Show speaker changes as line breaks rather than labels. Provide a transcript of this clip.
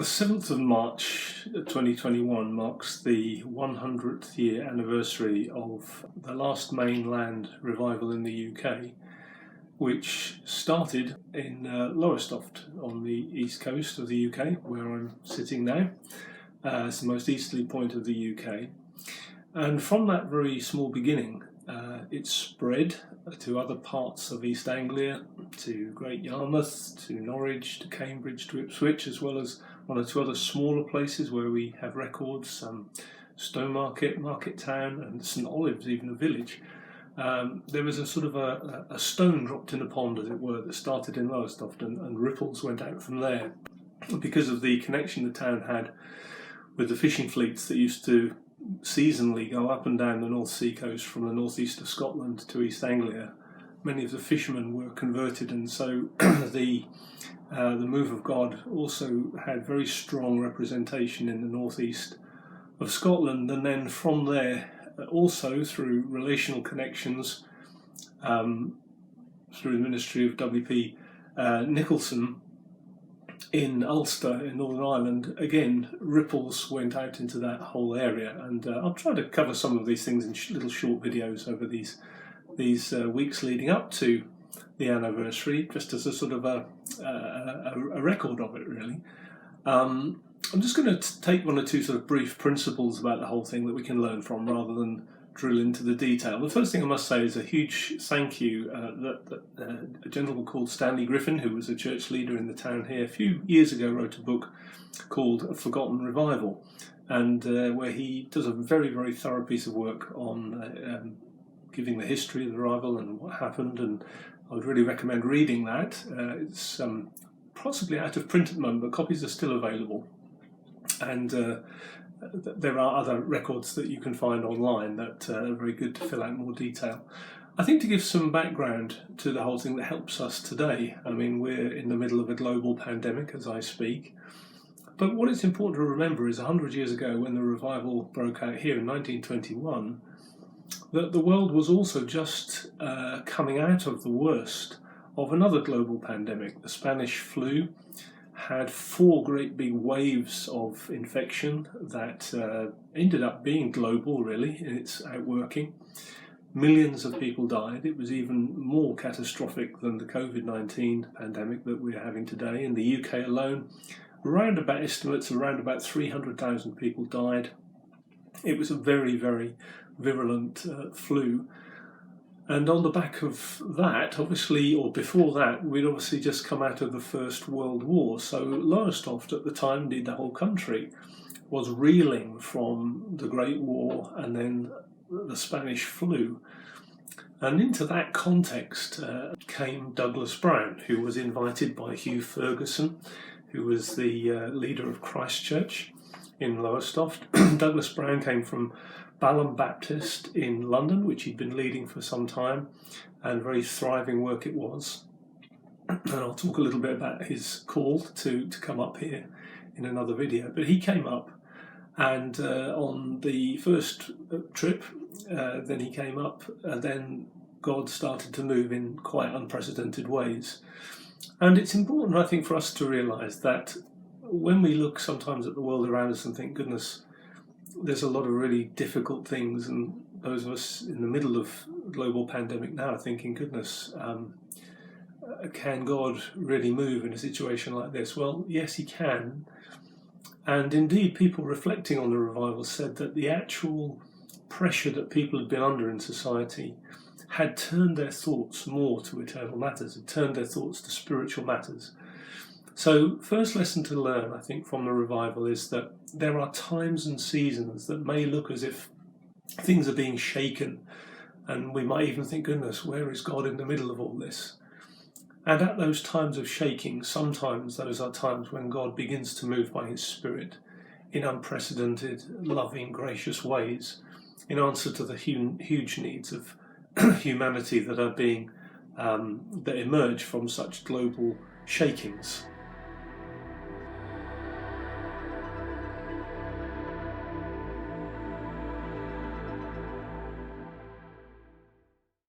7th of March 2021 marks the 100th year anniversary of the last mainland revival in the UK, which started in Lowestoft on the east coast of the UK, where I'm sitting now. It's the most easterly point of the UK. And from that very small beginning, it spread to other parts of East Anglia, to Great Yarmouth, to Norwich, to Cambridge, to Ipswich, as well as one or two other smaller places where we have records, Stowmarket, Market Town, and St Olives, even a village. There was a sort of a stone dropped in a pond, as it were, that started in Lowestoft, and ripples went out from there because of the connection the town had with the fishing fleets that used to seasonally go up and down the North Sea coast from the northeast of Scotland to East Anglia. Many of the fishermen were converted, and so the move of God also had very strong representation in the northeast of Scotland, and then from there also through relational connections through the ministry of W.P. Nicholson in Ulster in Northern Ireland. Again, ripples went out into that whole area, and I'll try to cover some of these things in little short videos over these weeks leading up to the anniversary, just as a sort of a record of it, really. I'm just going to take one or two sort of brief principles about the whole thing that we can learn from, rather than drill into the detail. The first thing I must say is a huge thank you that a gentleman called Stanley Griffin, who was a church leader in the town here, a few years ago wrote a book called A Forgotten Revival, and where he does a very, very thorough piece of work on giving the history of the revival and what happened, and I would really recommend reading that. It's possibly out of print at the moment, but copies are still available, and there are other records that you can find online that are very good to fill out more detail. I think to give some background to the whole thing that helps us today. I mean, we're in the middle of a global pandemic as I speak, but what it's important to remember is 100 years ago, when the revival broke out here in 1921, that the world was also just coming out of the worst of another global pandemic. The Spanish flu had 4 great big waves of infection that ended up being global, really, in its outworking. Millions of people died. It was even more catastrophic than the COVID-19 pandemic that we're having today. In the UK alone, estimates around about 300,000 people died. It was a very, very virulent flu. And on the back of that, obviously, or before that, we'd obviously just come out of the First World War. So Lowestoft at the time, indeed the whole country, was reeling from the Great War and then the Spanish flu. And into that context came Douglas Brown, who was invited by Hugh Ferguson, who was the leader of Christ Church in Lowestoft. Douglas Brown came from Balham Baptist in London, which he'd been leading for some time, and very thriving work it was. And I'll talk a little bit about his call to come up here in another video. But he came up, and on the first trip, then he came up, and then God started to move in quite unprecedented ways. And it's important, I think, for us to realise that when we look sometimes at the world around us and think, goodness, there's a lot of really difficult things, and those of us in the middle of a global pandemic now are thinking, goodness, can God really move in a situation like this? Well, yes, he can. And indeed, people reflecting on the revival said that the actual pressure that people had been under in society had turned their thoughts more to eternal matters, had turned their thoughts to spiritual matters. So, first lesson to learn, I think, from the revival is that there are times and seasons that may look as if things are being shaken, and we might even think, goodness, where is God in the middle of all this? And at those times of shaking, sometimes those are times when God begins to move by his Spirit in unprecedented, loving, gracious ways in answer to the huge needs of humanity that are being that emerge from such global shakings.